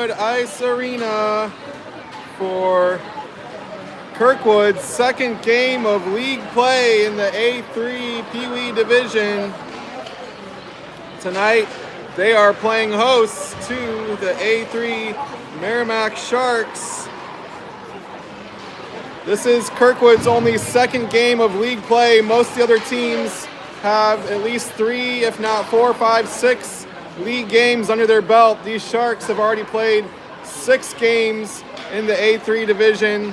Kirkwood Ice Arena for Kirkwood's second game of league play in the A3 Peewee division. Tonight, they are playing hosts to the A3 Meramec Sharks. This is Kirkwood's only second game of league play. Most of the other teams have at least 3, if not 4, 5, 6 league games under their belt. These Sharks have already played 6 games in the A3 division.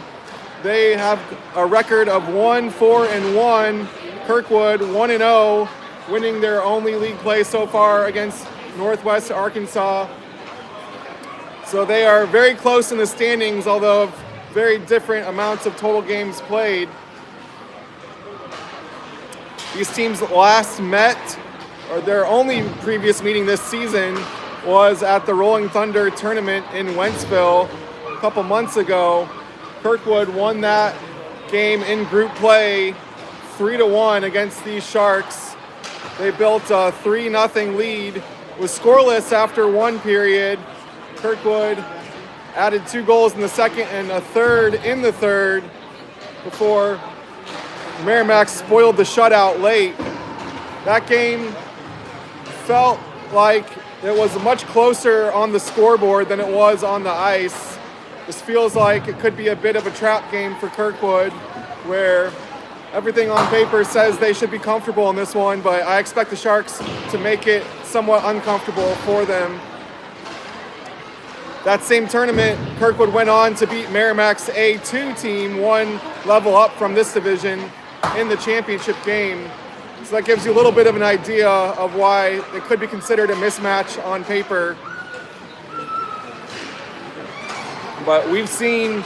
They have a record of 1-4-1. Kirkwood 1-0, winning their only league play so far against Northwest Arkansas. So they are very close in the standings, although of very different amounts of total games played. These teams last met, or their only previous meeting this season was at the Rolling Thunder tournament in Wentzville a couple months ago. Kirkwood won that game in group play 3-1 against these Sharks. They built a 3-0 lead, was scoreless after one period. Kirkwood added 2 goals in the second and a third in the third before Meramec spoiled the shutout late. That game felt like it was much closer on the scoreboard than it was on the ice. This feels like it could be a bit of a trap game for Kirkwood, where everything on paper says they should be comfortable in this one, but I expect the Sharks to make it somewhat uncomfortable for them. That same tournament, Kirkwood went on to beat Meramec's A2 team, 1 level up from this division, in the championship game. So that gives you a little bit of an idea of why it could be considered a mismatch on paper. But we've seen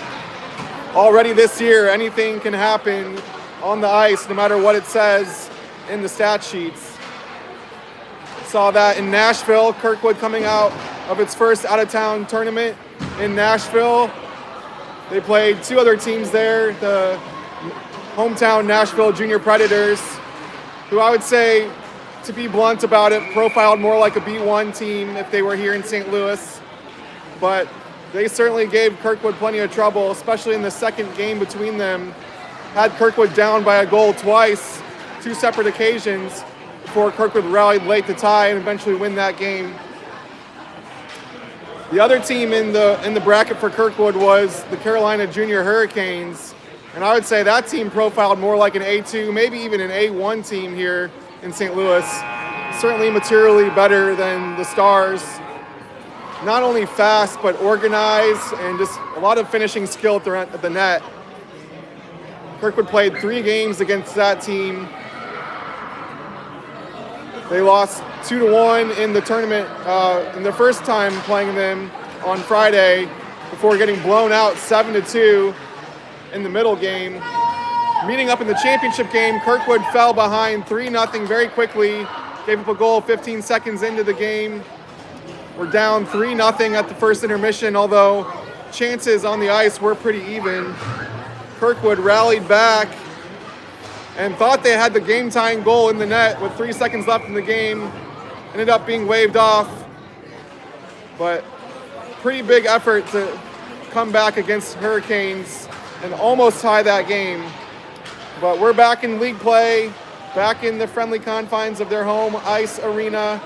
already this year, anything can happen on the ice, no matter what it says in the stat sheets. Saw that in Nashville, Kirkwood coming out of its first out-of-town tournament in Nashville. They played 2 other teams there, the hometown Nashville Junior Predators, who I would say, to be blunt about it, profiled more like a B1 team if they were here in St. Louis. But they certainly gave Kirkwood plenty of trouble, especially in the second game between them. Had Kirkwood down by a goal twice, 2 separate occasions, before Kirkwood rallied late to tie and eventually win that game. The other team in the bracket for Kirkwood was the Carolina Junior Hurricanes, and I would say that team profiled more like an A2, maybe even an A1 team here in St. Louis. Certainly materially better than the Stars. Not only fast, but organized, and just a lot of finishing skill at the net. Kirkwood played 3 games against that team. They lost 2-1 in the tournament in their first time playing them on Friday, before getting blown out 7-2 in the middle game. Meeting up in the championship game, Kirkwood fell behind 3-0 very quickly, gave up a goal 15 seconds into the game. We're down 3-0 at the first intermission, although chances on the ice were pretty even. Kirkwood rallied back and thought they had the game-tying goal in the net with 3 seconds left in the game. Ended up being waved off, but pretty big effort to come back against Hurricanes and almost tie that game. But we're back in league play, back in the friendly confines of their home ice arena.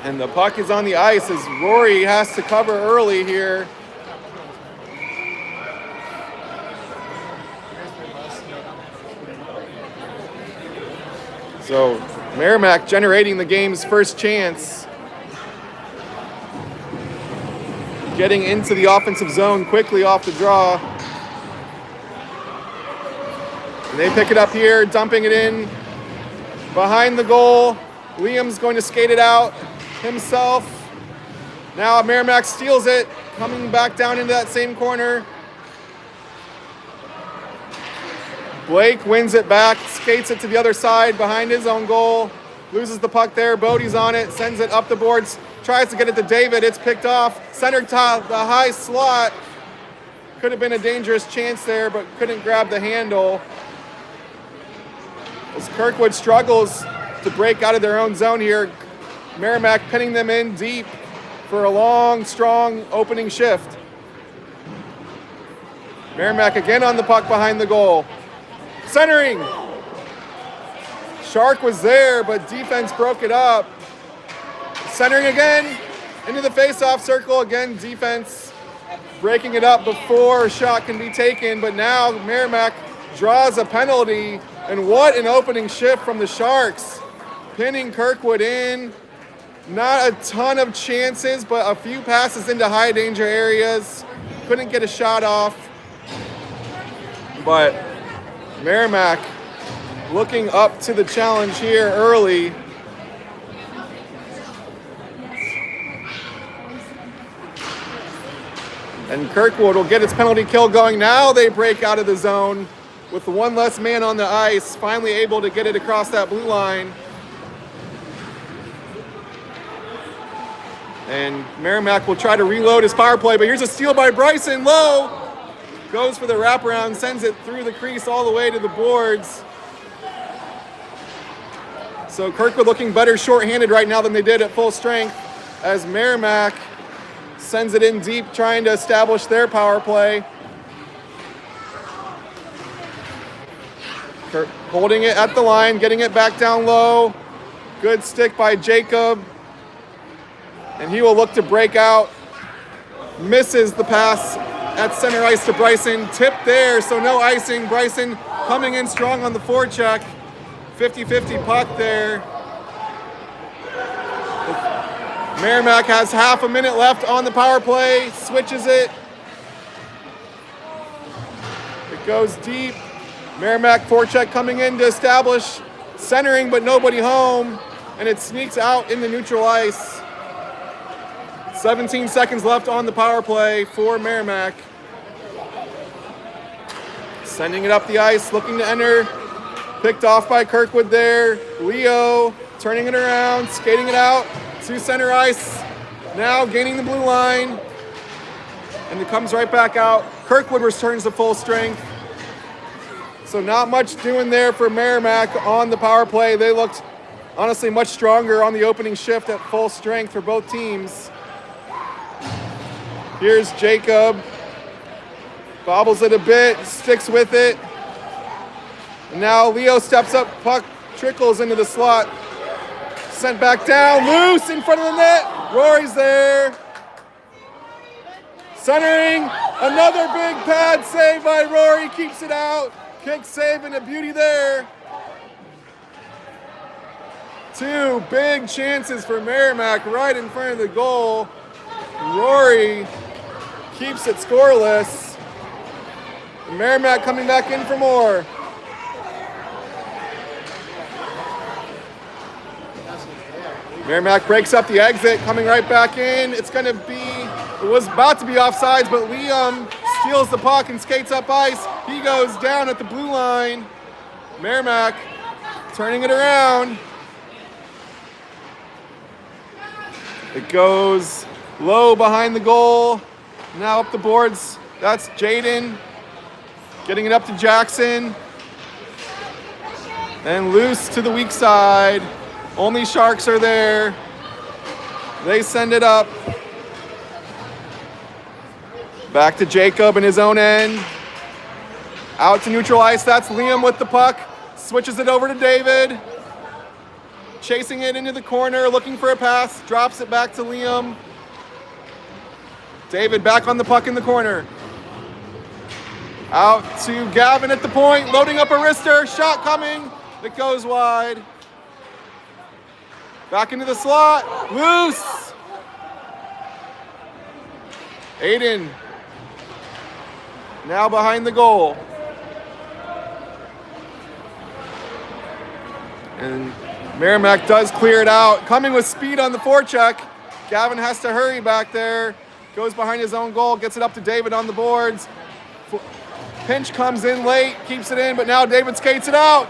And the puck is on the ice as Rory has to cover early here. So Meramec generating the game's first chance. Getting into the offensive zone quickly off the draw. And they pick it up here, dumping it in behind the goal. Liam's going to skate it out himself. Now Meramec steals it, coming back down into that same corner. Blake wins it back, skates it to the other side behind his own goal, loses the puck there. Bodie's on it, sends it up the boards, tries to get it to David. It's picked off, center top, the high slot. Could have been a dangerous chance there, but couldn't grab the handle. As Kirkwood struggles to break out of their own zone here, Meramec pinning them in deep. for a long, strong opening shift. Meramec again on the puck behind the goal. Centering. Shark was there, but defense broke it up. Centering again into the face-off circle. Again, defense breaking it up before a shot can be taken. But now Meramec draws a penalty. And what an opening shift from the Sharks. Pinning Kirkwood in. Not a ton of chances, but a few passes into high danger areas. Couldn't get a shot off. But Meramec looking up to the challenge here early. And Kirkwood will get its penalty kill going. Now they break out of the zone with one less man on the ice, finally able to get it across that blue line. And Meramec will try to reload his power play, but here's a steal by Bryson. Low goes for the wraparound, sends it through the crease all the way to the boards. So Kirkwood looking better shorthanded right now than they did at full strength, as Meramec sends it in deep, trying to establish their power play. Holding it at the line, getting it back down low. Good stick by Jacob. And he will look to break out. Misses the pass at center ice to Bryson. Tipped there, so no icing. Bryson coming in strong on the forecheck. 50-50 puck there. Meramec has half a minute left on the power play. Switches it. It goes deep. Meramec forecheck coming in to establish centering, but nobody home. And it sneaks out into neutral ice. 17 seconds left on the power play for Meramec. Sending it up the ice, looking to enter. Picked off by Kirkwood there. Leo turning it around, skating it out to center ice. Now gaining the blue line. And it comes right back out. Kirkwood returns to full strength. So not much doing there for Meramec on the power play. They looked honestly much stronger on the opening shift at full strength for both teams. Here's Jacob. Bobbles it a bit, sticks with it. And now Leo steps up, puck trickles into the slot. Sent back down, loose in front of the net. Rory's there. Centering, another big pad save by Rory, keeps it out. Kick save and a beauty there. Two big chances for Meramec right in front of the goal. Rory keeps it scoreless. Meramec coming back in for more. Meramec breaks up the exit, coming right back in. It was about to be offsides, but Liam steals the puck and skates up ice. He goes down at the blue line. Meramec turning it around. It goes low behind the goal. Now up the boards. That's Jaden. Getting it up to Jackson. And loose to the weak side. Only Sharks are there. They send it up. Back to Jacob in his own end. Out to neutral ice. That's Liam with the puck. Switches it over to David. Chasing it into the corner, looking for a pass. Drops it back to Liam. David back on the puck in the corner. Out to Gavin at the point. Loading up a wrister. Shot coming. It goes wide. Back into the slot. Loose. Aiden. Now behind the goal. And Meramec does clear it out. Coming with speed on the forecheck. Gavin has to hurry back there. Goes behind his own goal. Gets it up to David on the boards. Pinch comes in late. Keeps it in, but now David skates it out.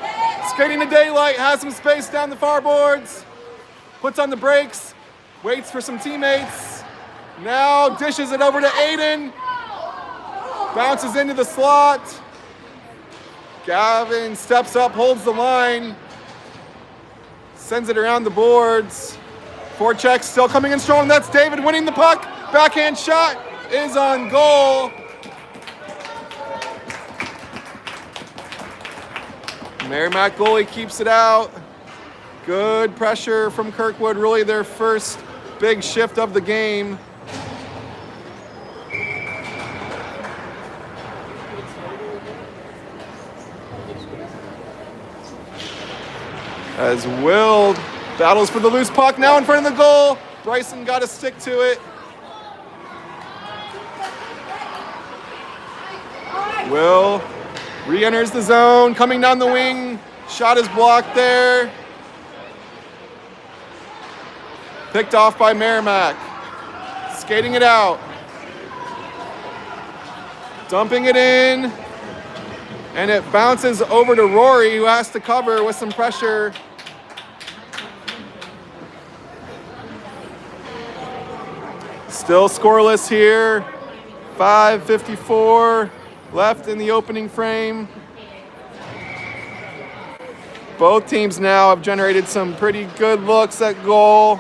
Skating to daylight. Has some space down the far boards. Puts on the brakes. Waits for some teammates. Now dishes it over to Aiden. Bounces into the slot. Gavin steps up, holds the line. Sends it around the boards. Forecheck still coming in strong. That's David winning the puck. Backhand shot is on goal. Meramec goalie keeps it out. Good pressure from Kirkwood. Really their first big shift of the game. As Will battles for the loose puck now in front of the goal. Bryson got to stick to it. Will re-enters the zone, coming down the wing. Shot is blocked there. Picked off by Meramec. Skating it out. Dumping it in. And it bounces over to Rory, who has to cover with some pressure. Still scoreless here. 5:54 left in the opening frame. Both teams now have generated some pretty good looks at goal.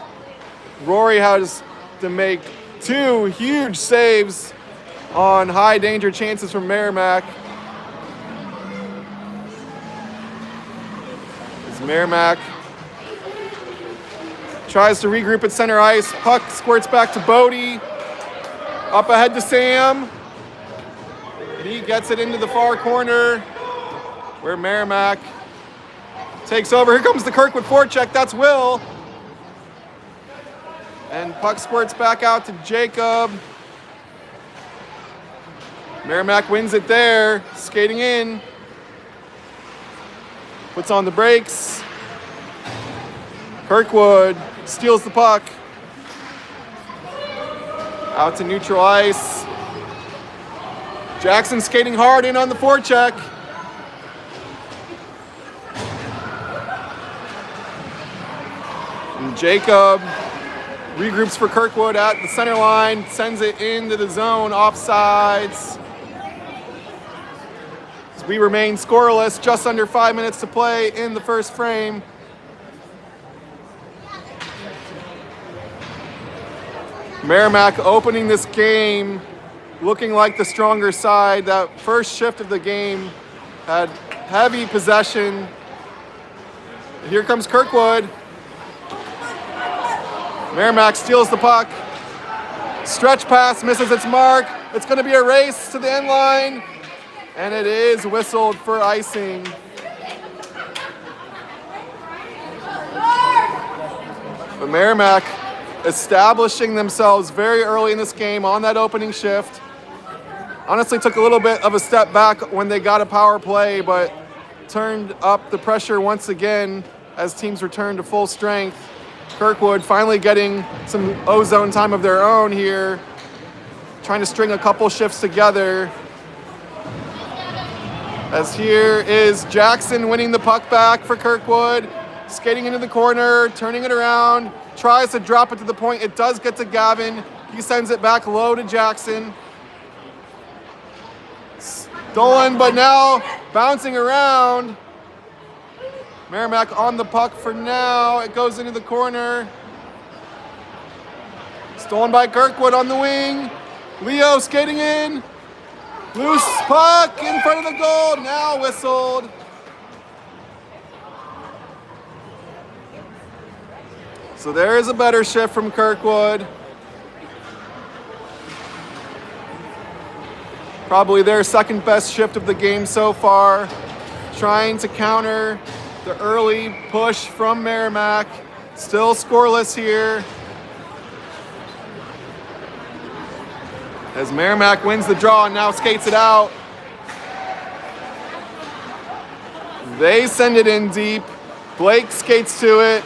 Rory has to make 2 huge saves on high danger chances from Meramec. As Meramec tries to regroup at center ice. Puck squirts back to Bodie. Up ahead to Sam. He gets it into the far corner where Meramec takes over. Here comes the Kirkwood forecheck. That's Will. And puck squirts back out to Jacob. Meramec wins it there. Skating in. Puts on the brakes. Kirkwood steals the puck. Out to neutral ice. Jackson skating hard in on the forecheck. And Jacob regroups for Kirkwood at the center line, sends it into the zone, offsides. As we remain scoreless, just under 5 minutes to play in the first frame. Meramec opening this game looking like the stronger side. That first shift of the game had heavy possession. Here comes Kirkwood. Meramec steals the puck. Stretch pass misses its mark. It's going to be a race to the end line. And it is whistled for icing. But Meramec establishing themselves very early in this game on that opening shift. Honestly took a little bit of a step back when they got a power play, but turned up the pressure once again as teams returned to full strength. Kirkwood finally getting some ozone time of their own here, trying to string a couple shifts together. As here is Jackson winning the puck back for Kirkwood, skating into the corner, turning it around, tries to drop it to the point. It does get to Gavin. He sends it back low to Jackson. Stolen, but now bouncing around. Meramec on the puck for now. It goes into the corner. Stolen by Kirkwood on the wing. Leo skating in. Loose puck in front of the goal. Now whistled. So there is a better shift from Kirkwood. Probably their second best shift of the game so far. Trying to counter the early push from Meramec. Still scoreless here. As Meramec wins the draw and now skates it out. They send it in deep. Blake skates to it.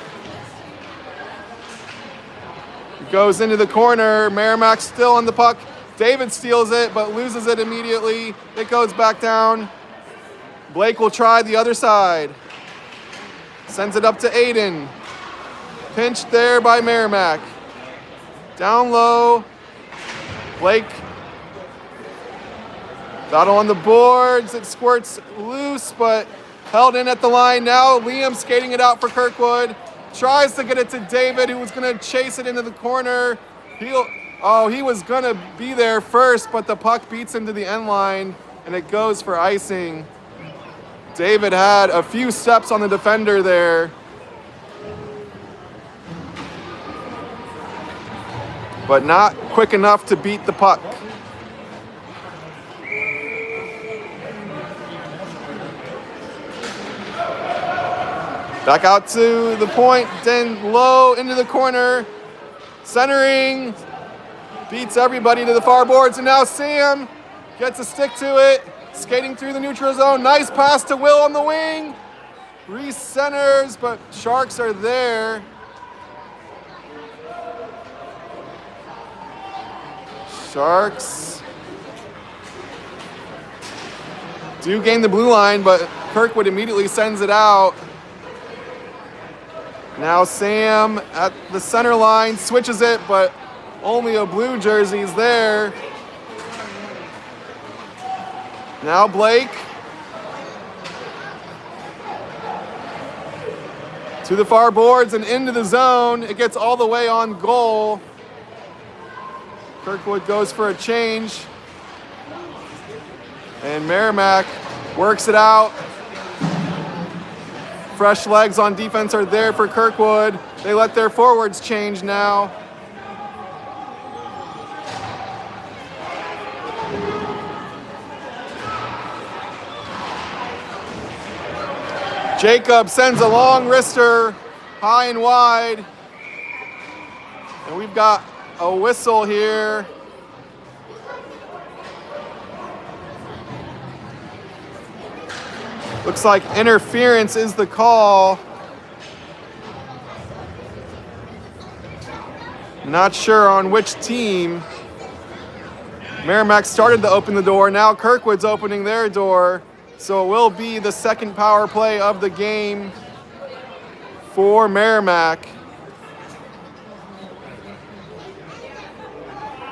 Goes into the corner. Meramec still on the puck. David steals it, but loses it immediately. It goes back down. Blake will try the other side. Sends it up to Aiden. Pinched there by Meramec. Down low. Blake. Battle on the boards. It squirts loose, but held in at the line. Now Liam skating it out for Kirkwood. tries to get it to David, who was going to chase it into the corner. He was going to be there first, but the puck beats him to the end line, and it goes for icing. David had a few steps on the defender there, but not quick enough to beat the puck. Back out to the point, then low into the corner. Centering, beats everybody to the far boards, and now Sam gets a stick to it. Skating through the neutral zone. Nice pass to Will on the wing. Re-centers, but Sharks are there. Sharks do gain the blue line, but Kirkwood immediately sends it out. Now Sam at the center line switches it, but only a blue jersey's there. Now Blake to the far boards and into the zone. It gets all the way on goal. Kirkwood goes for a change. And Meramec works it out. Fresh legs on defense are there for Kirkwood. They let their forwards change now. Jacob sends a long wrister high and wide. And we've got a whistle here. Looks like interference is the call. Not sure on which team. Meramec started to open the door. Now Kirkwood's opening their door. So it will be the second power play of the game for Meramec.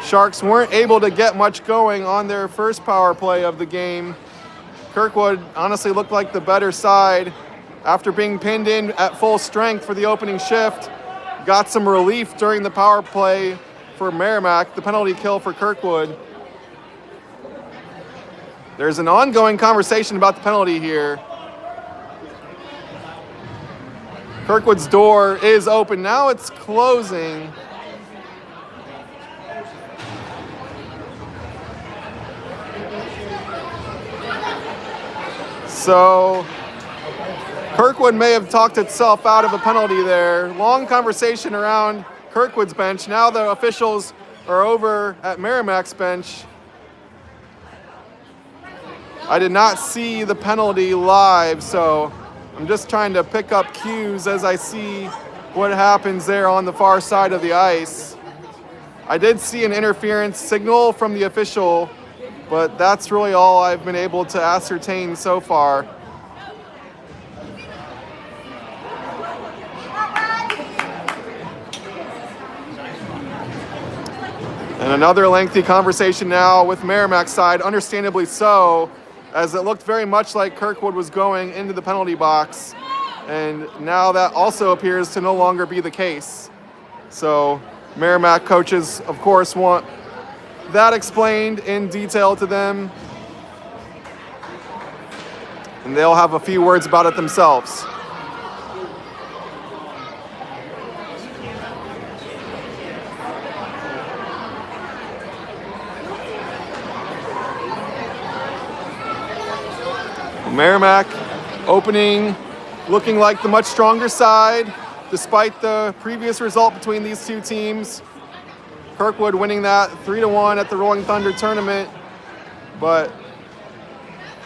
Sharks weren't able to get much going on their first power play of the game. Kirkwood honestly looked like the better side after being pinned in at full strength for the opening shift. Got some relief during the power play for Meramec, the penalty kill for Kirkwood. There's an ongoing conversation about the penalty here. Kirkwood's door is open. Now it's closing. So Kirkwood may have talked itself out of a penalty there. Long conversation around Kirkwood's bench. Now the officials are over at Meramec's bench. I did not see the penalty live, so I'm just trying to pick up cues as I see what happens there on the far side of the ice. I did see an interference signal from the official, but that's really all I've been able to ascertain so far. And another lengthy conversation now with Meramec's side, understandably so, as it looked very much like Kirkwood was going into the penalty box. And now that also appears to no longer be the case. So Meramec coaches, of course, want that explained in detail to them. And they'll have a few words about it themselves. Meramec opening, looking like the much stronger side, despite the previous result between these two teams. Kirkwood winning that 3-1 at the Rolling Thunder tournament, but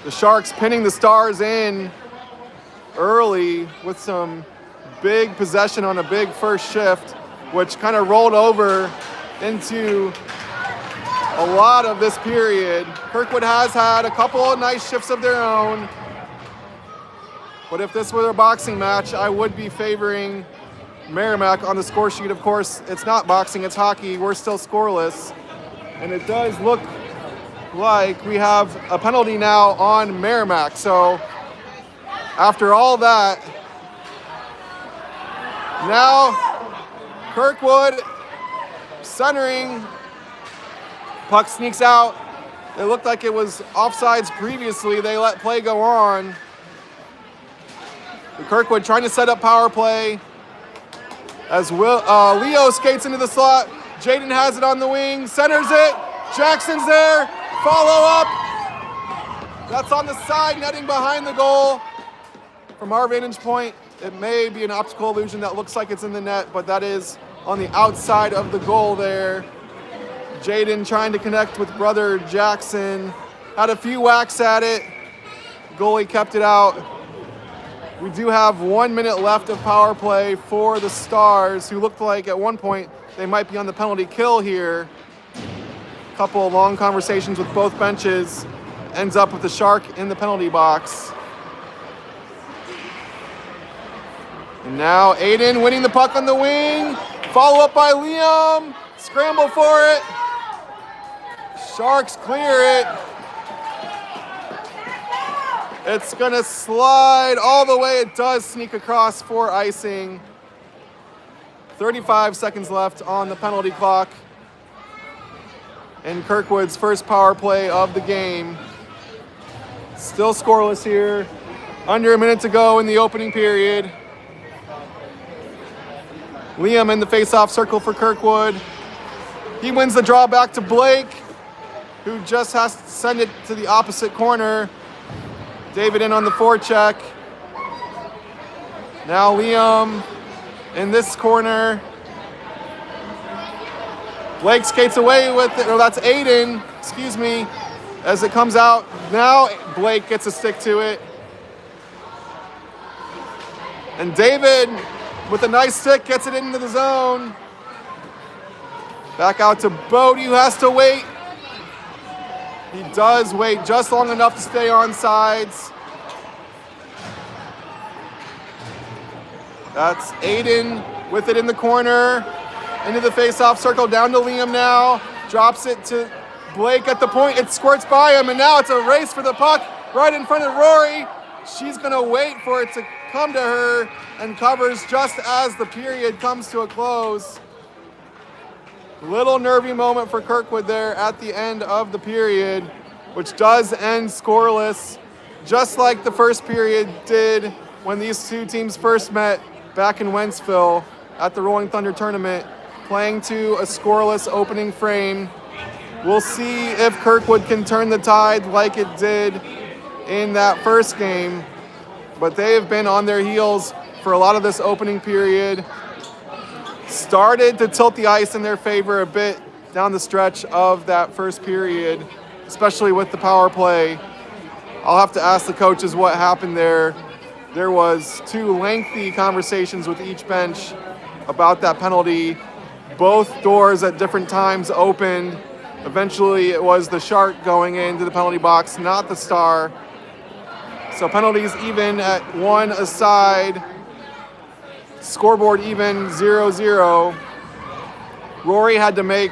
the Sharks pinning the Stars in early with some big possession on a big first shift, which kind of rolled over into a lot of this period. Kirkwood has had a couple of nice shifts of their own, but if this were a boxing match, I would be favoring Meramec on the score sheet. Of course, it's not boxing, it's hockey. We're still scoreless. And it does look like we have a penalty now on Meramec. So after all that, Now, Kirkwood centering. Puck sneaks out. It looked like it was offsides previously. They let play go on. Kirkwood trying to set up power play. As Leo skates into the slot. Jaden has it on the wing, centers it. Jackson's there. Follow up. That's on the side, netting behind the goal. From our vantage point, it may be an optical illusion that looks like it's in the net, but that is on the outside of the goal there. Jaden trying to connect with brother Jackson. Had a few whacks at it. Goalie kept it out. We do have 1 minute left of power play for the Stars, who looked like at one point they might be on the penalty kill here. A couple of long conversations with both benches. Ends up with the Shark in the penalty box. And now Aiden winning the puck on the wing. Follow up by Liam. Scramble for it. Sharks clear it. It's gonna slide all the way. It does sneak across for icing. 35 seconds left on the penalty clock. And Kirkwood's first power play of the game. Still scoreless here. Under a minute to go in the opening period. Liam in the face-off circle for Kirkwood. He wins the draw back to Blake, who just has to send it to the opposite corner. David in on the forecheck. Now Liam in this corner. Blake skates away with it, or that's Aiden, excuse me, as it comes out. Now Blake gets a stick to it. And David, with a nice stick, gets it into the zone. Back out to Bodie, who has to wait. He does wait just long enough to stay on sides. That's Aiden with it in the corner. Into the face-off circle, down to Liam now. Drops it to Blake at the point. It squirts by him, and now it's a race for the puck right in front of Rory. She's gonna wait for it to come to her and covers just as the period comes to a close. Little nervy moment for Kirkwood there at the end of the period, which does end scoreless, just like the first period did when these two teams first met back in Wentzville at the Rolling Thunder tournament, playing to a scoreless opening frame. We'll see if Kirkwood can turn the tide like it did in that first game, but they have been on their heels for a lot of this opening period. Started to tilt the ice in their favor a bit down the stretch of that first period, especially with the power play. I'll have to ask the coaches what happened there. There was 2 lengthy conversations with each bench about that penalty. Both doors at different times opened. Eventually it was the Shark going into the penalty box, not the Star. So penalties even at 1 aside. Scoreboard even 0-0. Rory had to make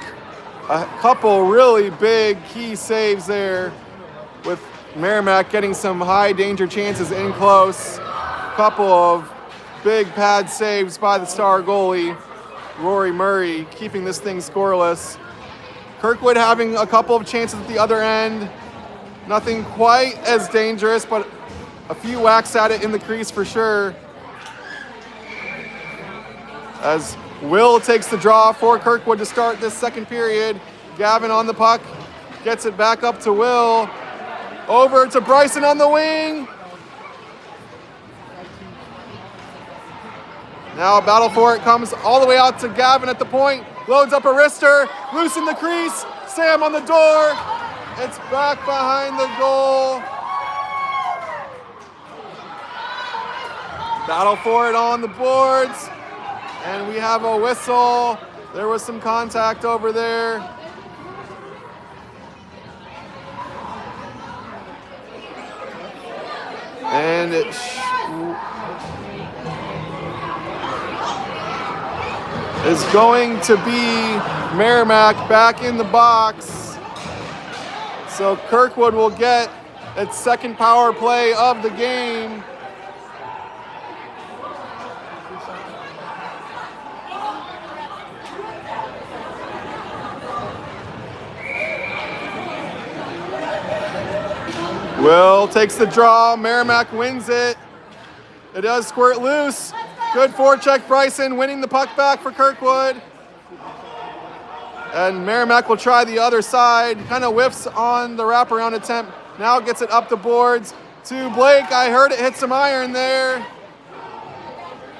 a couple really big key saves there, with Meramec getting some high danger chances in close. A couple of big pad saves by the Star goalie, Rory Murray, keeping this thing scoreless. Kirkwood having a couple of chances at the other end. Nothing quite as dangerous, but a few whacks at it in the crease for sure. As Will takes the draw for Kirkwood to start this second period. Gavin on the puck, gets it back up to Will. Over to Bryson on the wing. Now a battle for it comes all the way out to Gavin at the point. Loads up a wrister, loose in the crease. Sam on the door. It's back behind the goal. Battle for it on the boards. And we have a whistle. There was some contact over there. And it is going to be Meramec back in the box. So Kirkwood will get its second power play of the game. Will takes the draw. Meramec wins it. It does squirt loose. Good forecheck. Bryson winning the puck back for Kirkwood. And Meramec will try the other side. Kind of whiffs on the wraparound attempt. Now gets it up the boards to Blake. I heard it hit some iron there.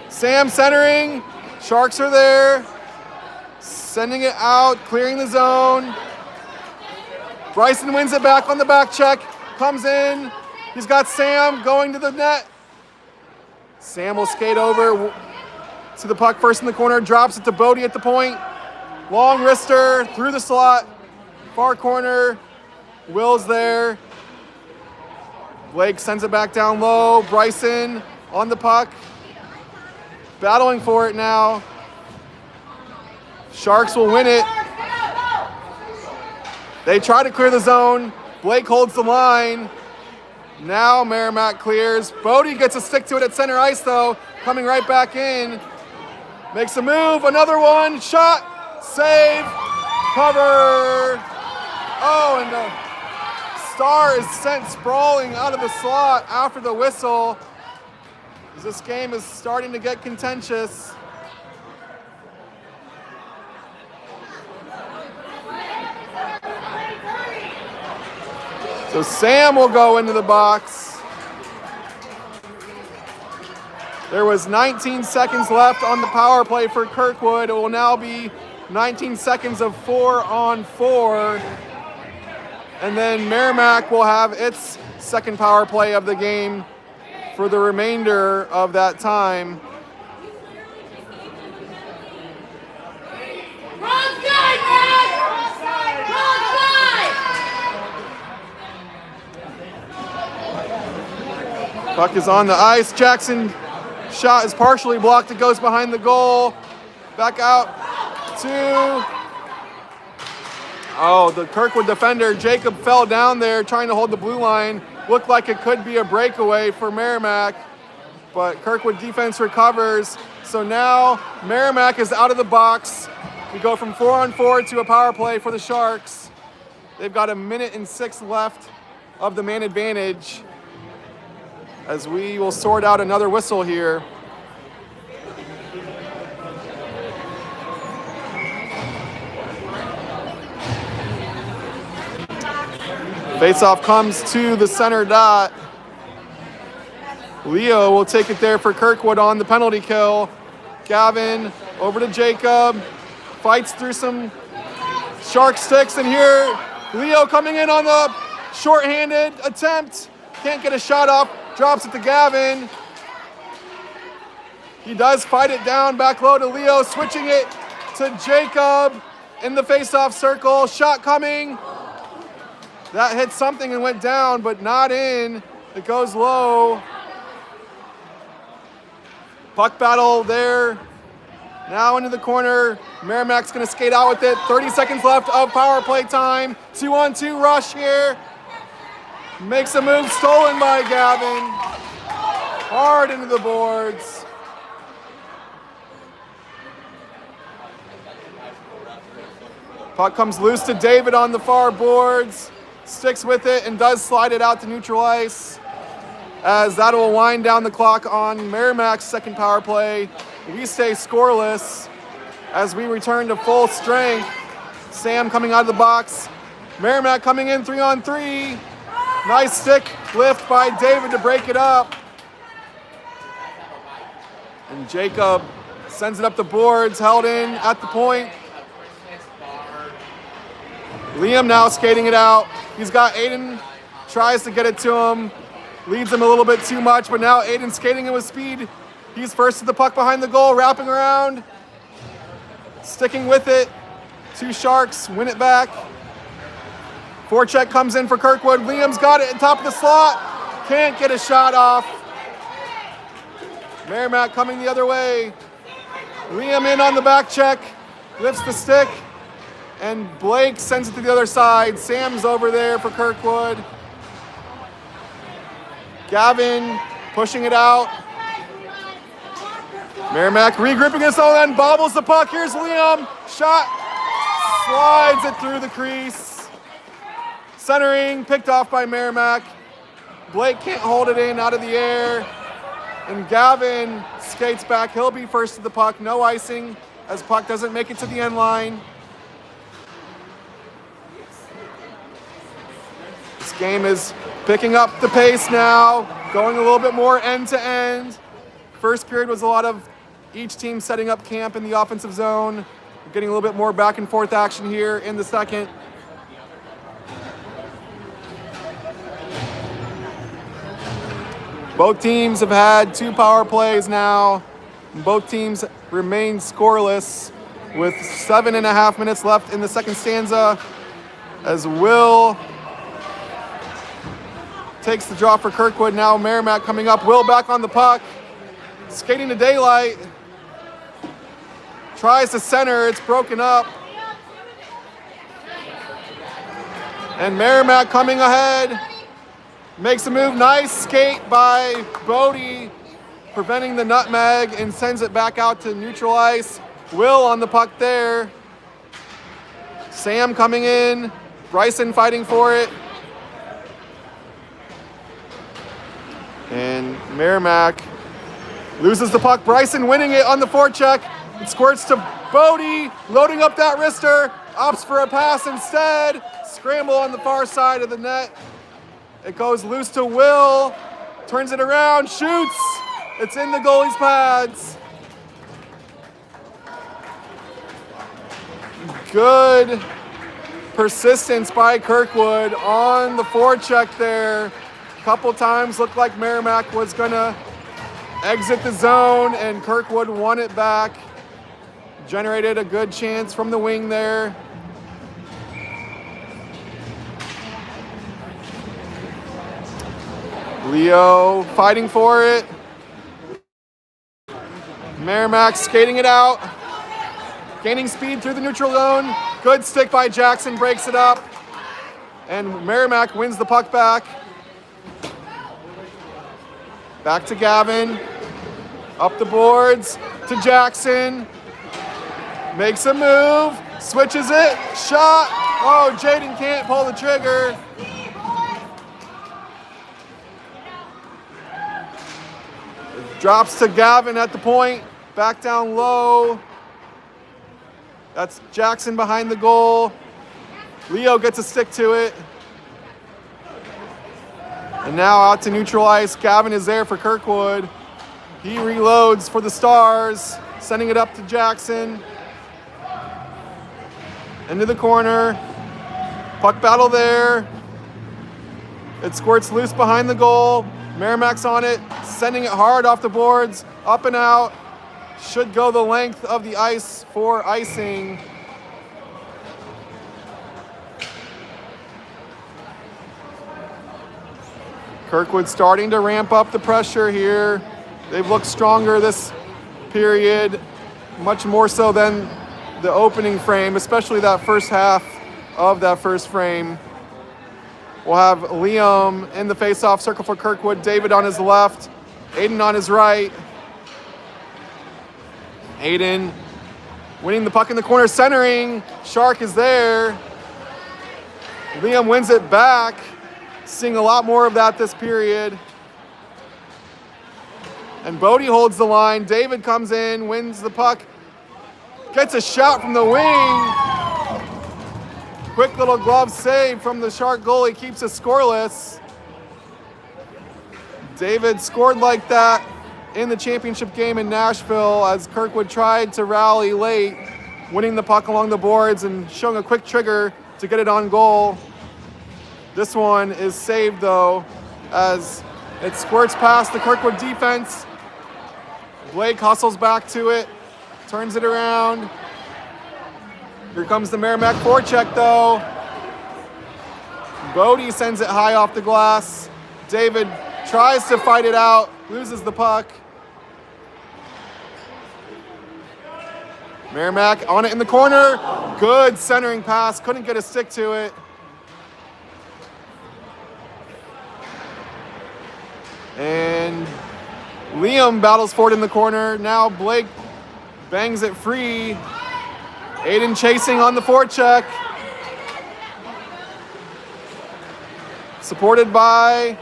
Sam centering. Sharks are there. Sending it out, clearing the zone. Bryson wins it back on the back check. Comes in. He's got Sam going to the net. Sam will skate over to the puck first in the corner. Drops it to Bodie at the point. Long wrister through the slot. Far corner. Will's there. Blake sends it back down low. Bryson on the puck. Battling for it now. Sharks will win it. They try to clear the zone. Blake holds the line. Now Meramec clears. Bodie gets a stick to it at center ice though. Coming right back in. Makes a move. Another one. Shot. Save. Cover. Oh, and the Star is sent sprawling out of the slot after the whistle. This game is starting to get contentious. So Sam will go into the box. There was 19 seconds left on the power play for Kirkwood. It will now be 19 seconds of 4-on-4. And then Meramec will have its second power play of the game for the remainder of that time. Puck is on the ice. Jackson shot is partially blocked. It goes behind the goal. Back out to... Oh, the Kirkwood defender, Jacob, fell down there trying to hold the blue line. Looked like it could be a breakaway for Meramec, but Kirkwood defense recovers. So now Meramec is out of the box. We go from 4-on-4 to a power play for the Sharks. They've got 1:06 left of the man advantage as we will sort out another whistle here. Faceoff comes to the center dot. Leo will take it there for Kirkwood on the penalty kill. Gavin over to Jacob. Fights through some Shark sticks, and here Leo coming in on the shorthanded attempt. Can't get a shot off. Drops it to Gavin. He does fight it down back low to Leo, switching it to Jacob in the faceoff circle. Shot coming. That hit something and went down, but not in. It goes low. Puck battle there. Now into the corner. Meramec's going to skate out with it. 30 seconds left of power play time. 2-on-2 rush here. Makes a move, stolen by Gavin. Hard into the boards. Puck comes loose to David on the far boards. Sticks with it and does slide it out to neutral ice, as that will wind down the clock on Meramec's second power play. We stay scoreless as we return to full strength. Sam coming out of the box. Meramec coming in 3-on-3. Nice stick lift by David to break it up. And Jacob sends it up the boards, held in at the point. Liam now skating it out. He's got Aiden, tries to get it to him. Leads him a little bit too much, but now Aiden skating it with speed. He's first to the puck behind the goal, wrapping around. Sticking with it. Two Sharks win it back. Forecheck comes in for Kirkwood. Liam's got it at top of the slot. Can't get a shot off. Meramec coming the other way. Liam in on the back check. Lifts the stick. And Blake sends it to the other side. Sam's over there for Kirkwood. Gavin pushing it out. Meramec regrouping his own end, bobbles the puck. Here's Liam. Shot. Slides it through the crease. Centering, picked off by Meramec. Blake can't hold it in out of the air. And Gavin skates back. He'll be first to the puck. No icing as puck doesn't make it to the end line. This game is picking up the pace now, going a little bit more end to end. First period was a lot of each team setting up camp in the offensive zone. We're getting a little bit more back and forth action here in the second. Both teams have had 2 power plays now. Both teams remain scoreless with 7.5 minutes left in the second stanza as Will takes the draw for Kirkwood. Now Meramec coming up. Will back on the puck. Skating to daylight. Tries to center. It's broken up. And Meramec coming ahead. Makes a move. Nice skate by Bodie, preventing the nutmeg, and sends it back out to neutral ice. Will on the puck there. Sam coming in. Bryson fighting for it. And Meramec loses the puck. Bryson winning it on the forecheck. It squirts to Bodie, loading up that wrister. Opts for a pass instead. Scramble on the far side of the net. It goes loose to Will. Turns it around, shoots. It's in the goalie's pads. Good persistence by Kirkwood on the forecheck there. Couple times looked like Meramec was gonna exit the zone, and Kirkwood won it back. Generated a good chance from the wing there. Leo fighting for it. Meramec skating it out. Gaining speed through the neutral zone. Good stick by Jackson, breaks it up. And Meramec wins the puck back. Back to Gavin. Up the boards to Jackson. Makes a move. Switches it. Shot. Oh, Jaden can't pull the trigger. Drops to Gavin at the point. Back down low. That's Jackson behind the goal. Leo gets a stick to it. And now out to neutral ice. Gavin is there for Kirkwood. He reloads for the Stars, sending it up to Jackson. Into the corner. Puck battle there. It squirts loose behind the goal. Meramec's on it, sending it hard off the boards, up and out. Should go the length of the ice for icing. Kirkwood starting to ramp up the pressure here. They've looked stronger this period, much more so than the opening frame, especially that first half of that first frame. We'll have Liam in the face-off circle for Kirkwood. David on his left. Aiden on his right. Aiden winning the puck in the corner, centering. Shark is there. Liam wins it back. Seeing a lot more of that this period. And Bodie holds the line. David comes in, wins the puck. Gets a shot from the wing. Quick little glove save from the Shark goalie, keeps it scoreless. David scored like that in the championship game in Nashville as Kirkwood tried to rally late, winning the puck along the boards and showing a quick trigger to get it on goal. This one is saved though, as it squirts past the Kirkwood defense. Blake hustles back to it, turns it around. Here comes the Meramec forecheck though. Bodie sends it high off the glass. David tries to fight it out, loses the puck. Meramec on it in the corner. Good centering pass, couldn't get a stick to it. And Liam battles for it in the corner. Now Blake bangs it free. Aiden chasing on the forecheck. Supported by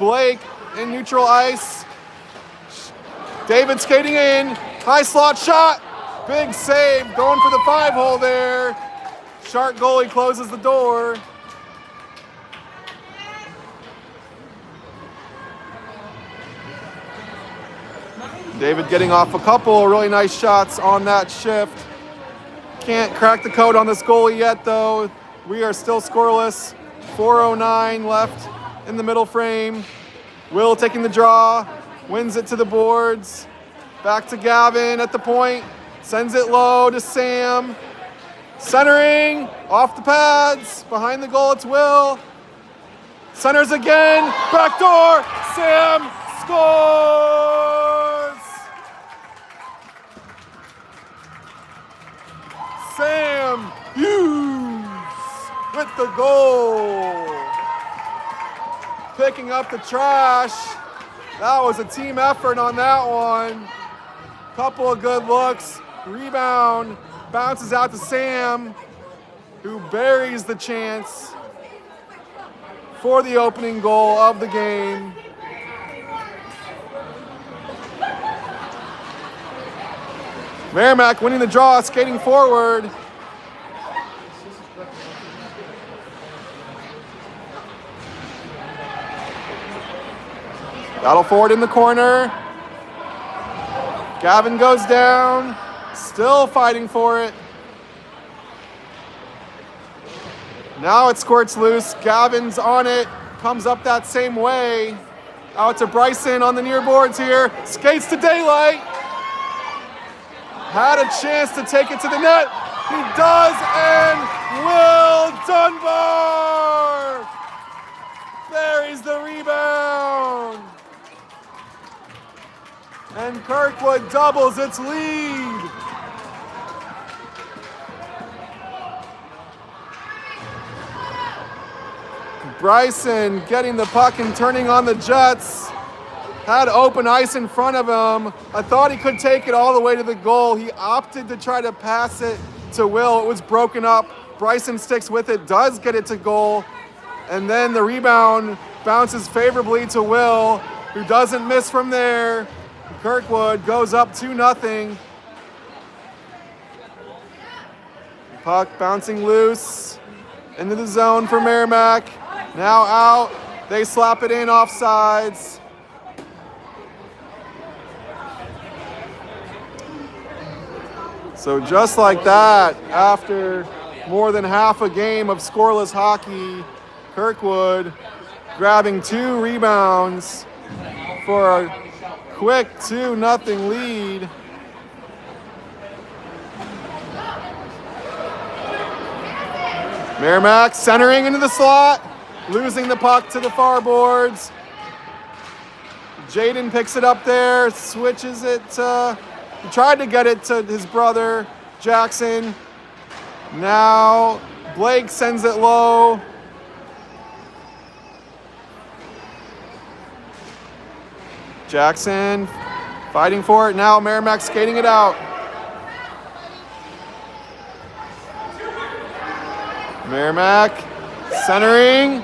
Blake in neutral ice. David skating in. High slot shot. Big save. Going for the 5-hole there. Shark goalie closes the door. David getting off a couple really nice shots on that shift. Can't crack the code on this goalie yet, though. We are still scoreless. 4:09 left in the middle frame. Will taking the draw, wins it to the boards. Back to Gavin at the point. Sends it low to Sam. Centering, off the pads. Behind the goal, it's Will. Centers again, backdoor. Sam scores! Sam Hughes with the goal. Picking up the trash. That was a team effort on that one. Couple of good looks. Rebound. Bounces out to Sam, who buries the chance for the opening goal of the game. Meramec winning the draw, skating forward. Battle forward in the corner. Gavin goes down, still fighting for it. Now it squirts loose. Gavin's on it, comes up that same way. Out to Bryson on the near boards here. Skates to daylight. Had a chance to take it to the net. He does, and Will Dunbar buries the rebound. And Kirkwood doubles its lead. Bryson getting the puck and turning on the Jets. Had open ice in front of him. I thought he could take it all the way to the goal. He opted to try to pass it to Will. It was broken up. Bryson sticks with it, does get it to goal. And then the rebound bounces favorably to Will, who doesn't miss from there. Kirkwood goes up 2-0. Puck bouncing loose into the zone for Meramec. Now out. They slap it in offsides. So just like that, after more than half a game of scoreless hockey, Kirkwood grabbing 2 rebounds for a quick 2-0 lead. Meramec centering into the slot, losing the puck to the far boards. Jaden picks it up there, switches it to, he tried to get it to his brother, Jackson. Now Blake sends it low. Jackson fighting for it. Now Meramec skating it out. Meramec centering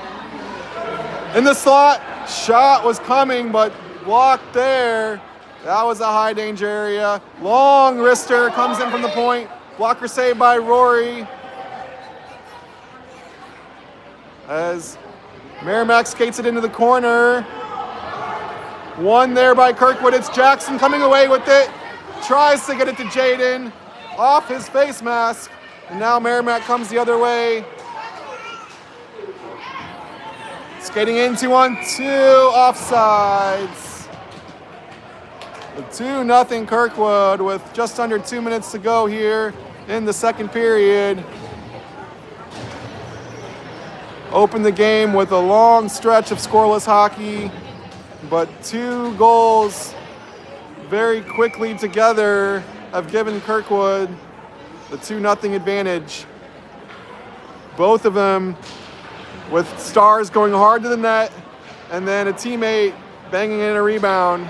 in the slot. Shot was coming, but blocked there. That was a high danger area. Long wrister comes in from the point. Blocker saved by Rory. As Meramec skates it into the corner. One there by Kirkwood. It's Jackson coming away with it. Tries to get it to Jaden. Off his face mask. And now Meramec comes the other way. Skating in 2-on-2. Offsides. The 2-0 Kirkwood with just under 2 minutes to go here in the second period. Opened the game with a long stretch of scoreless hockey. But 2 goals very quickly together have given Kirkwood the 2-0 advantage. Both of them with Stars going hard to the net and then a teammate banging in a rebound.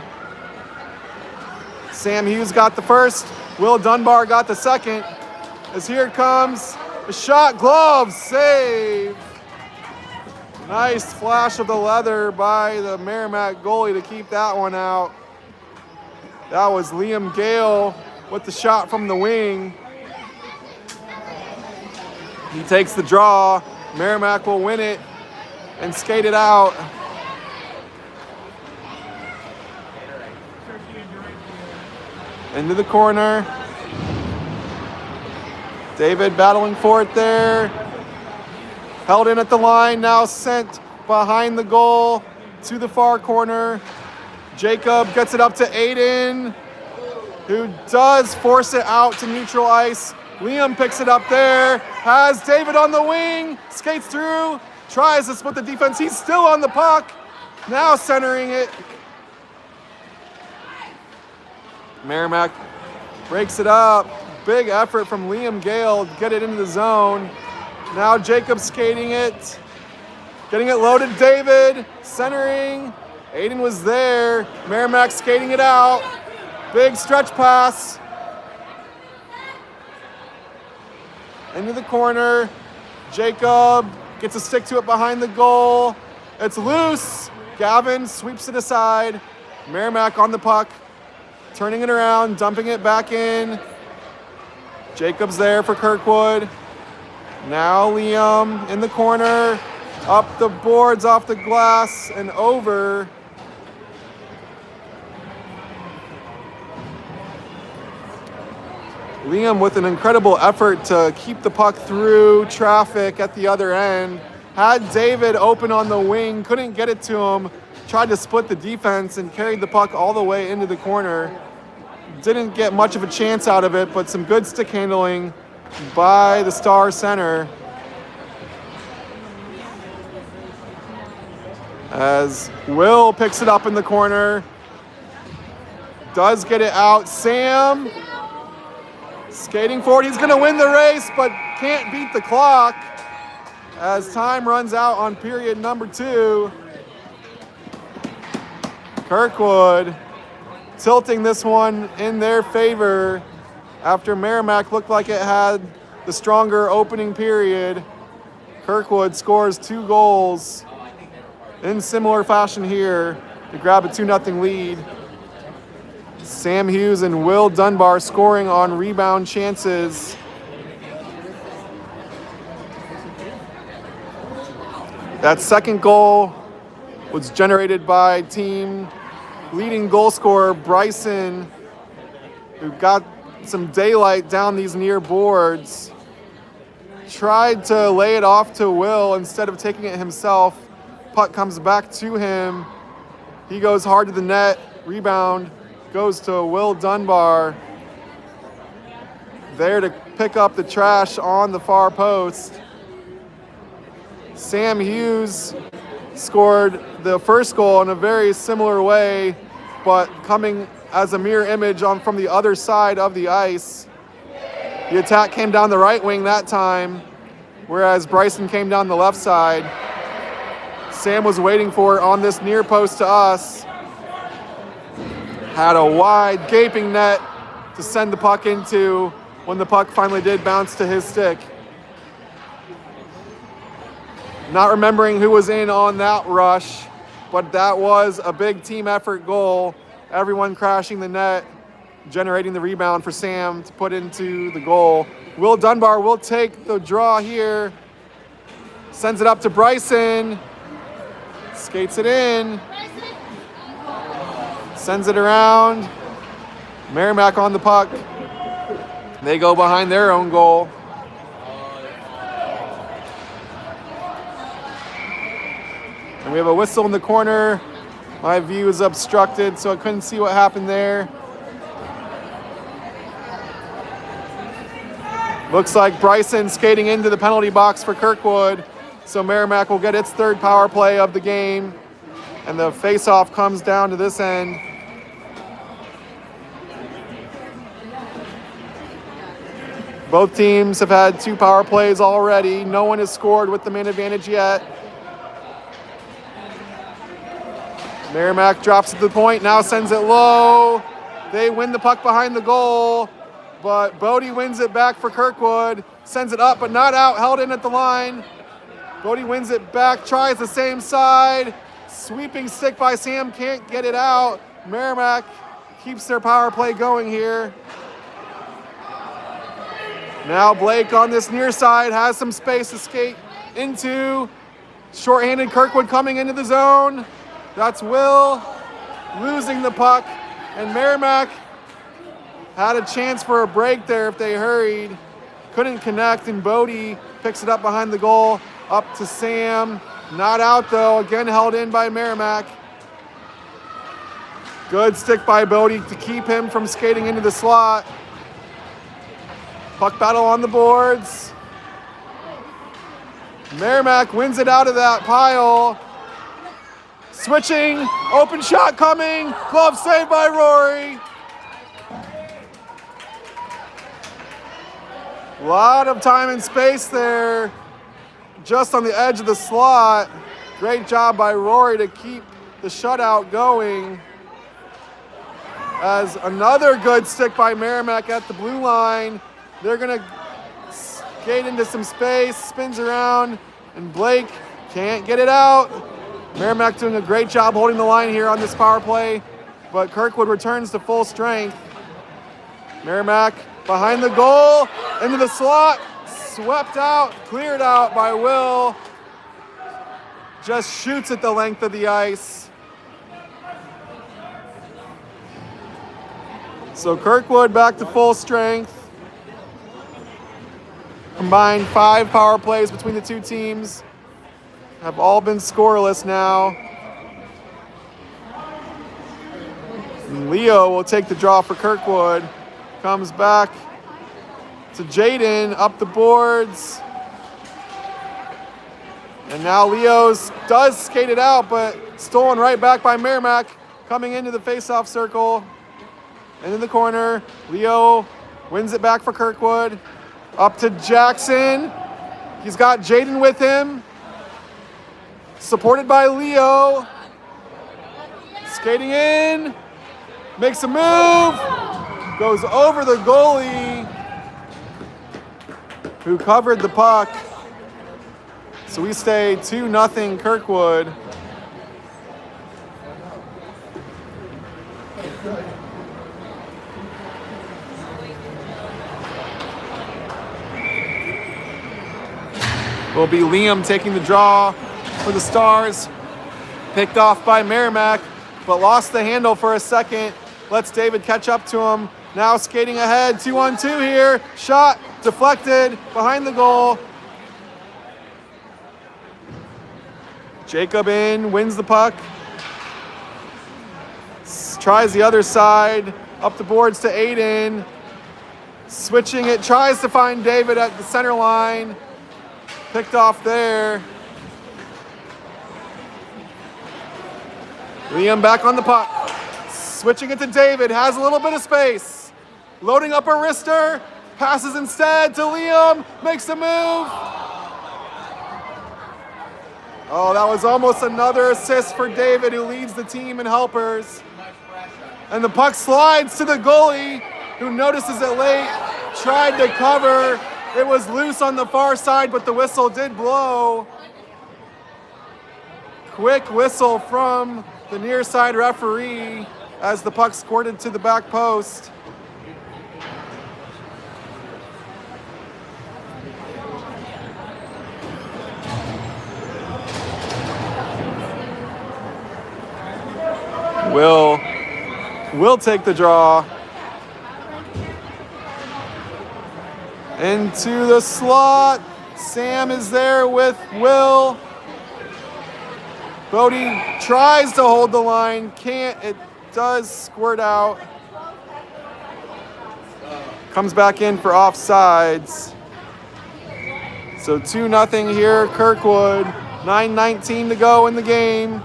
Sam Hughes got the first. Will Dunbar got the second. As here it comes, a shot, glove, save. Nice flash of the leather by the Meramec goalie to keep that one out. That was Liam Gale with the shot from the wing. He takes the draw. Meramec will win it and skate it out. Into the corner. David battling for it there. Held in at the line, now sent behind the goal to the far corner. Jacob gets it up to Aiden, who does force it out to neutral ice. Liam picks it up there, has David on the wing, skates through, tries to split the defense. He's still on the puck, now centering it. Meramec breaks it up. Big effort from Liam Gale to get it into the zone. Now Jacob skating it. Getting it loaded, David. Centering. Aiden was there. Meramec skating it out. Big stretch pass. Into the corner. Jacob gets a stick to it behind the goal. It's loose. Gavin sweeps it aside. Meramec on the puck. Turning it around, dumping it back in. Jacob's there for Kirkwood. Now Liam in the corner, up the boards, off the glass, and over. Liam with an incredible effort to keep the puck through traffic at the other end. Had David open on the wing, couldn't get it to him. Tried to split the defense and carried the puck all the way into the corner. Didn't get much of a chance out of it, but some good stick handling by the Star center. As Will picks it up in the corner. Does get it out. Sam skating forward. He's going to win the race, but can't beat the clock as time runs out on period number 2. Kirkwood tilting this one in their favor after Meramec looked like it had the stronger opening period. Kirkwood scores 2 goals in similar fashion here to grab a 2-0 lead. Sam Hughes and Will Dunbar scoring on rebound chances. That second goal was generated by team leading goal scorer Bryson, who got some daylight down these near boards. Tried to lay it off to Will instead of taking it himself. Puck comes back to him. He goes hard to the net. Rebound goes to Will Dunbar. There to pick up the trash on the far post. Sam Hughes scored the first goal in a very similar way, but coming as a mirror image from the other side of the ice. The attack came down the right wing that time, whereas Bryson came down the left side. Sam was waiting for it on this near post to us. Had a wide, gaping net to send the puck into when the puck finally did bounce to his stick. Not remembering who was in on that rush, but that was a big team effort goal. Everyone crashing the net, generating the rebound for Sam to put into the goal. Will Dunbar will take the draw here. Sends it up to Bryson. Skates it in. Sends it around. Meramec on the puck. They go behind their own goal. And we have a whistle in the corner. My view is obstructed, so I couldn't see what happened there. Looks like Bryson skating into the penalty box for Kirkwood. So Meramec will get its 3rd power play of the game. And the face-off comes down to this end. Both teams have had 2 power plays already. No one has scored with the man advantage yet. Meramec drops it to the point, now sends it low. They win the puck behind the goal, but Bodie wins it back for Kirkwood. Sends it up, but not out, held in at the line. Bodie wins it back, tries the same side. Sweeping stick by Sam, can't get it out. Meramec keeps their power play going here. Now Blake on this near side has some space to skate into. Short-handed Kirkwood coming into the zone. That's Will losing the puck. And Meramec had a chance for a break there if they hurried. Couldn't connect, and Bodie picks it up behind the goal. Up to Sam. Not out though. Again held in by Meramec. Good stick by Bodie to keep him from skating into the slot. Puck battle on the boards. Meramec wins it out of that pile. Switching, open shot coming. Glove saved by Rory. A lot of time and space there. Just on the edge of the slot. Great job by Rory to keep the shutout going. As another good stick by Meramec at the blue line. They're gonna skate into some space, spins around, and Blake can't get it out. Meramec doing a great job holding the line here on this power play, but Kirkwood returns to full strength. Meramec behind the goal, into the slot, swept out, cleared out by Will. Just shoots at the length of the ice. So Kirkwood back to full strength. Combined 5 power plays between the two teams. Have all been scoreless now. And Leo will take the draw for Kirkwood. Comes back to Jaden, up the boards. And now Leo does skate it out, but stolen right back by Meramec. Coming into the face-off circle. And in the corner, Leo wins it back for Kirkwood. Up to Jackson. He's got Jaden with him. Supported by Leo. Skating in. Makes a move. Goes over the goalie who covered the puck. So we stay 2-0 Kirkwood. Will be Liam taking the draw for the Stars. Picked off by Meramec, but lost the handle for a second. Lets David catch up to him. Now skating ahead, 2-on-2 here. Shot deflected behind the goal. Jacob in, wins the puck. Tries the other side, up the boards to Aiden. Switching it, tries to find David at the center line. Picked off there. Liam back on the puck. Switching it to David, has a little bit of space. Loading up a wrister, passes instead to Liam, makes a move. Oh, that was almost another assist for David, who leads the team in helpers. And the puck slides to the goalie, who notices it late, tried to cover. It was loose on the far side, but the whistle did blow. Quick whistle from the near side referee as the puck squirted to the back post. Will take the draw. Into the slot. Sam is there with Will. Bodie tries to hold the line. Can't. It does squirt out. Comes back in for offsides. So 2-0 here, Kirkwood. 9:19 to go in the game.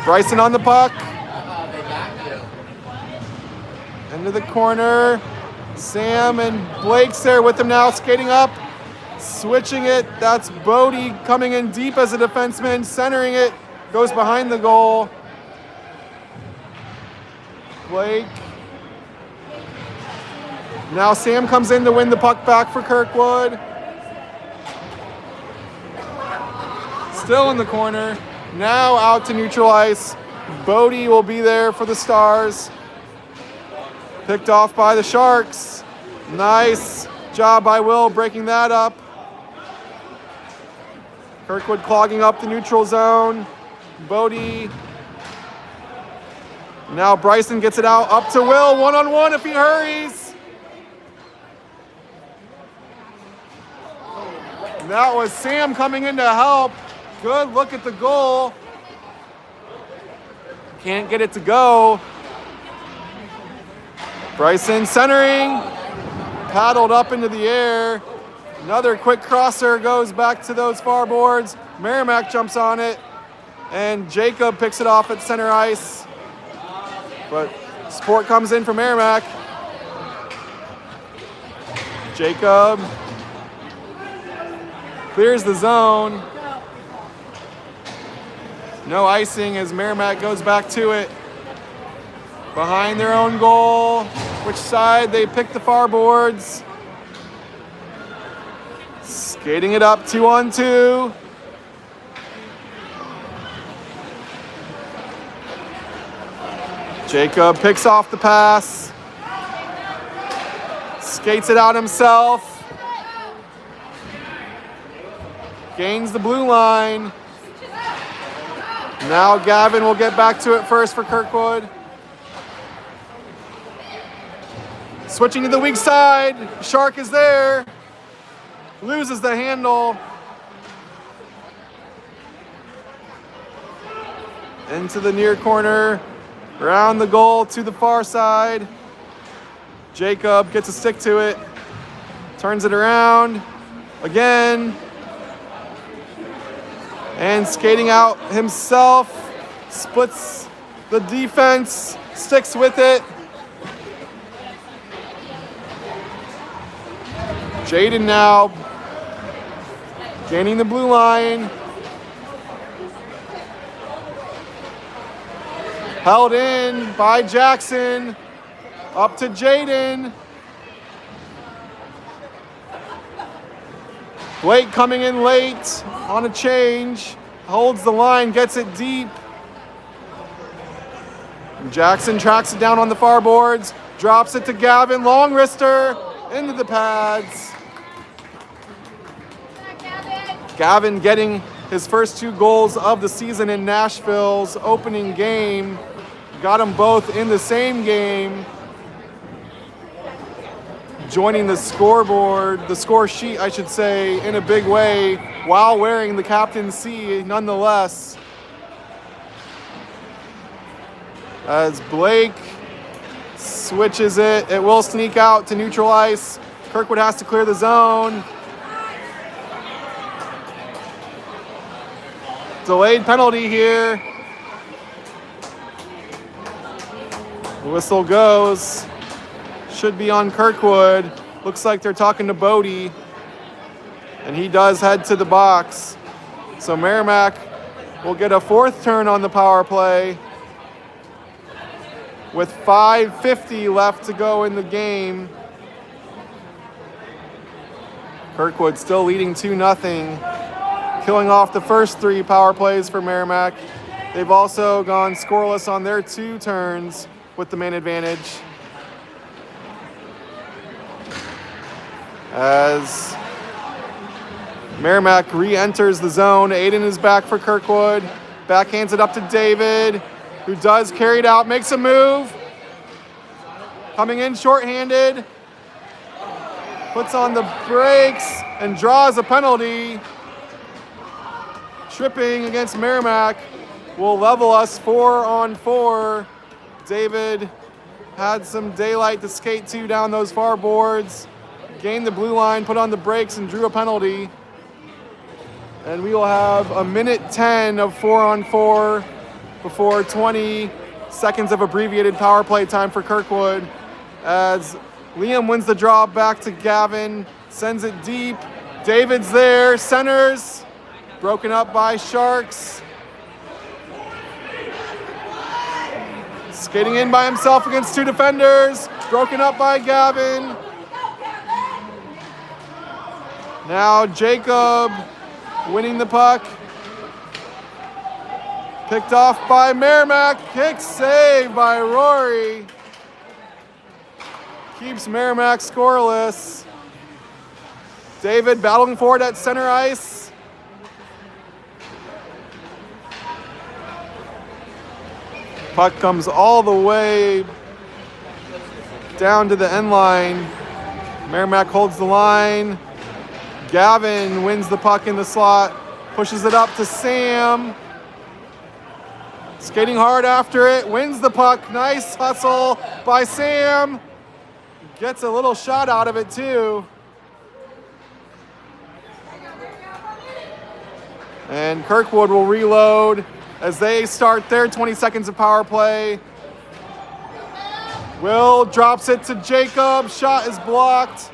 Bryson on the puck. Into the corner. Sam and Blake's there with him now, skating up. Switching it. That's Bodie coming in deep as a defenseman. Centering it. Goes behind the goal. Blake. Now Sam comes in to win the puck back for Kirkwood. Still in the corner. Now out to neutral ice. Bodie will be there for the Stars. Picked off by the Sharks. Nice job by Will breaking that up. Kirkwood clogging up the neutral zone. Bodie. Now Bryson gets it out up to Will. One-on-one if he hurries. And that was Sam coming in to help. Good look at the goal. Can't get it to go. Bryson centering. Paddled up into the air. Another quick crosser goes back to those far boards. Meramec jumps on it. And Jacob picks it off at center ice. But support comes in from Meramec. Jacob clears the zone. No icing as Meramec goes back to it. Behind their own goal. Which side? They pick the far boards. Skating it up 2-on-2. Jacob picks off the pass. Skates it out himself. Gains the blue line. Now Gavin will get back to it first for Kirkwood. Switching to the weak side. Shark is there. Loses the handle. Into the near corner. Around the goal to the far side. Jacob gets a stick to it. Turns it around. Again. And skating out himself. Splits the defense. Sticks with it. Jaden now gaining the blue line. Held in by Jackson. Up to Jaden. Blake coming in late on a change. Holds the line, gets it deep. Jackson tracks it down on the far boards. Drops it to Gavin. Long wrister into the pads. Gavin getting his first 2 goals of the season in Nashville's opening game. Got them both in the same game. Joining the scoreboard, the score sheet, I should say, in a big way, while wearing the captain's C nonetheless. As Blake switches it, it will sneak out to neutral ice. Kirkwood has to clear the zone. Delayed penalty here. The whistle goes. Should be on Kirkwood. Looks like they're talking to Bodie. And he does head to the box. So Meramec will get a 4th turn on the power play. With 5:50 left to go in the game. Kirkwood still leading 2-0. Killing off the first 3 power plays for Meramec. They've also gone scoreless on their 2 turns with the man advantage. As Meramec re-enters the zone, Aiden is back for Kirkwood. Backhands it up to David, who does carry it out, makes a move. Coming in shorthanded. Puts on the brakes and draws a penalty. Tripping against Meramec will level us 4-on-4. David had some daylight to skate to down those far boards. Gained the blue line, put on the brakes, and drew a penalty. And we will have 1:10 of 4-on-4 before 20 seconds of abbreviated power play time for Kirkwood. As Liam wins the draw back to Gavin, sends it deep. David's there, centers. Broken up by Sharks. Skating in by himself against 2 defenders. Broken up by Gavin. Now Jacob winning the puck. Picked off by Meramec. Kick save by Rory. Keeps Meramec scoreless. David battling forward at center ice. Puck comes all the way down to the end line. Meramec holds the line. Gavin wins the puck in the slot. Pushes it up to Sam. Skating hard after it. Wins the puck. Nice hustle by Sam. Gets a little shot out of it too. And Kirkwood will reload as they start their 20 seconds of power play. Will drops it to Jacob. Shot is blocked.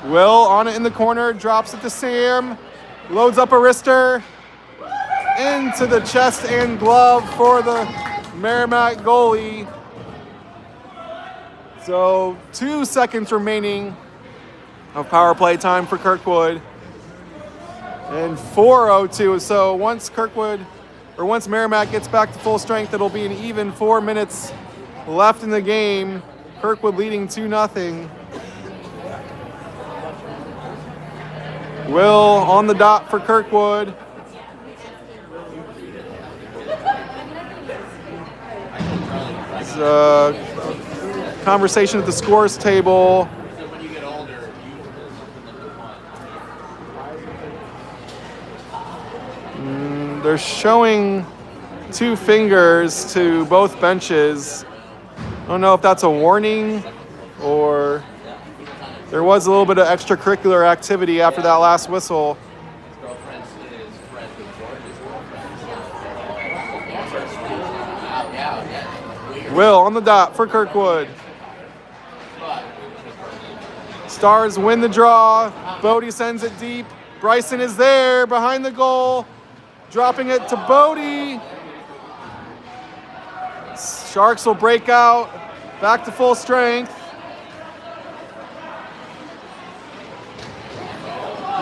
Will on it in the corner. Drops it to Sam. Loads up a wrister. Into the chest and glove for the Meramec goalie. So 2 seconds remaining of power play time for Kirkwood. And 4:02. So once Meramec gets back to full strength, it'll be an even 4 minutes left in the game. Kirkwood leading 2-0. Will on the dot for Kirkwood. It's a conversation at the scores table. They're showing 2 fingers to both benches. I don't know if that's a warning or there was a little bit of extracurricular activity after that last whistle. Will on the dot for Kirkwood. Stars win the draw. Bodie sends it deep. Bryson is there behind the goal. Dropping it to Bodie. Sharks will break out. Back to full strength.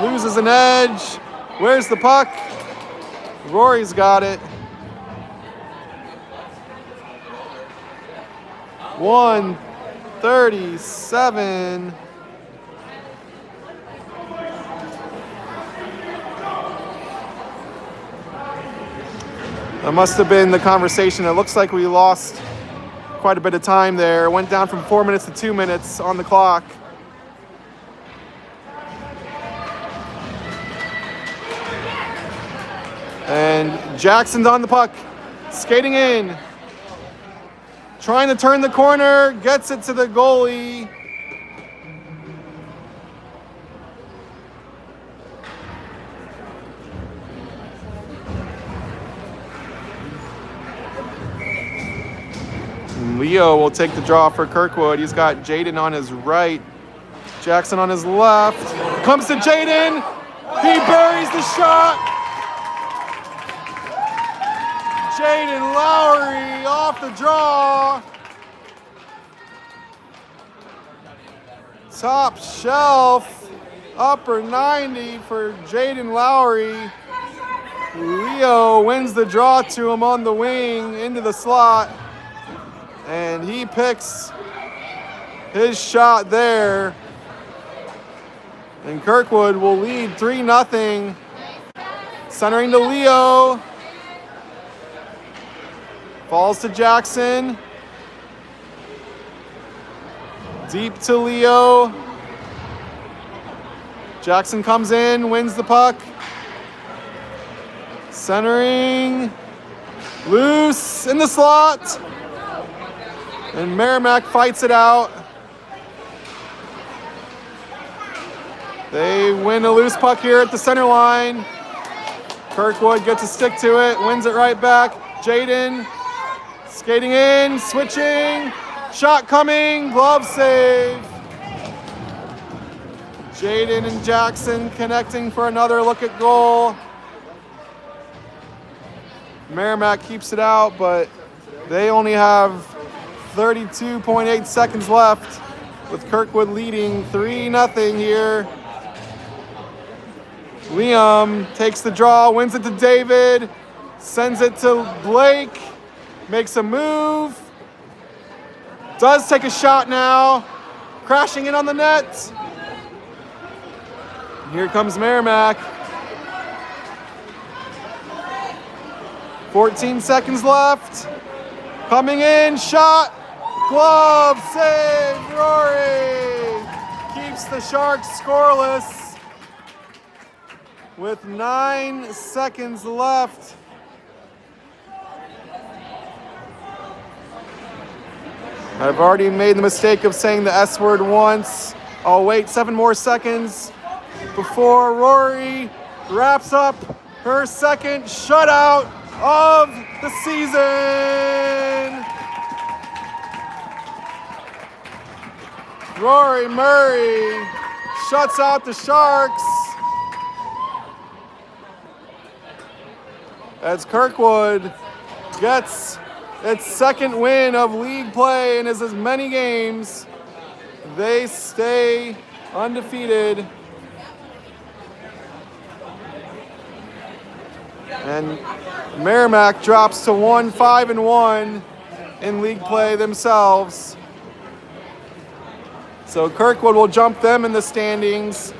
Loses an edge. Where's the puck? Rory's got it. 1:37. That must have been the conversation. It looks like we lost quite a bit of time there. Went down from 4 minutes to 2 minutes on the clock. And Jackson's on the puck, skating in. Trying to turn the corner, gets it to the goalie. Leo will take the draw for Kirkwood. He's got Jaden on his right, Jackson on his left. Comes to Jaden. He buries the shot. Jaden Lowry off the draw. Top shelf, upper 90 for Jaden Lowry. Leo wins the draw to him on the wing into the slot. And he picks his shot there. And Kirkwood will lead 3-0. Centering to Leo. Falls to Jackson. Deep to Leo. Jackson comes in, wins the puck. Centering. Loose in the slot. And Meramec fights it out. They win a loose puck here at the center line. Kirkwood gets a stick to it, wins it right back. Jaden skating in, switching. Shot coming, glove save. Jaden and Jackson connecting for another look at goal. Meramec keeps it out, but they only have 32.8 seconds left. with Kirkwood leading 3-0 here. Liam takes the draw, wins it to David, sends it to Blake, makes a move, does take a shot now, crashing in on the net. Here comes Meramec. 14 seconds left. Coming in, shot, glove, save, Rory. Keeps the Sharks scoreless with 9 seconds left. I've already made the mistake of saying the S word once. I'll wait 7 more seconds before Rory wraps up her second shutout of the season. Rory Murray shuts out the Sharks as Kirkwood gets its second win of league play in as many games. They stay undefeated. And Meramec drops to 1-5-1 in league play themselves. So Kirkwood will jump them in the standings.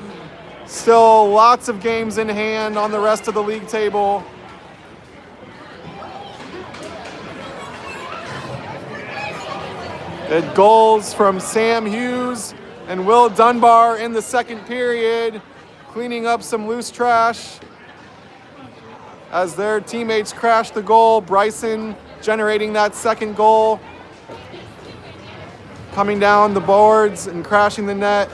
Still lots of games in hand on the rest of the league table. It goals from Sam Hughes and Will Dunbar in the second period, cleaning up some loose trash as their teammates crash the goal. Bryson generating that second goal, coming down the boards and crashing the net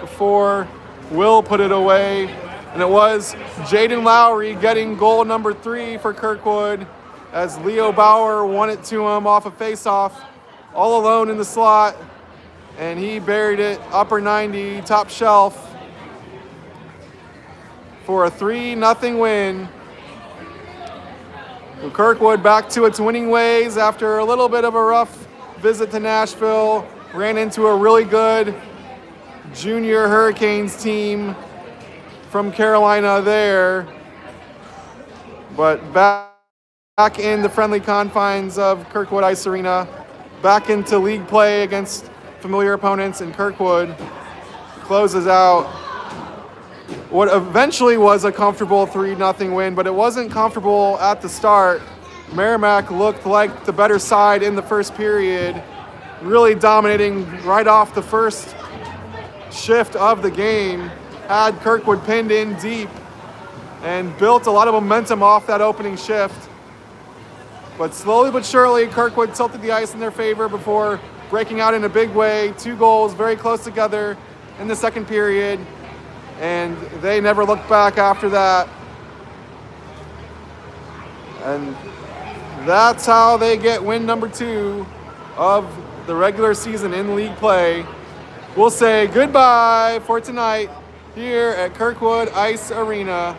before Will put it away. And it was Jaden Lowry getting goal number 3 for Kirkwood as Leo Bauer won it to him off a face-off, all alone in the slot, and he buried it upper 90, top shelf for a 3-0 win. Kirkwood back to its winning ways after a little bit of a rough visit to Nashville. Ran into a really good junior Hurricanes team from Carolina there. But back in the friendly confines of Kirkwood Ice Arena, back into league play against familiar opponents, and Kirkwood closes out what eventually was a comfortable 3-0 win, but it wasn't comfortable at the start. Meramec looked like the better side in the first period, really dominating right off the first shift of the game, had Kirkwood pinned in deep and built a lot of momentum off that opening shift. But slowly but surely, Kirkwood tilted the ice in their favor before breaking out in a big way. 2 goals very close together in the second period, and they never looked back after that. And that's how they get win number 2 of the regular season in league play. We'll say goodbye for tonight here at Kirkwood Ice Arena.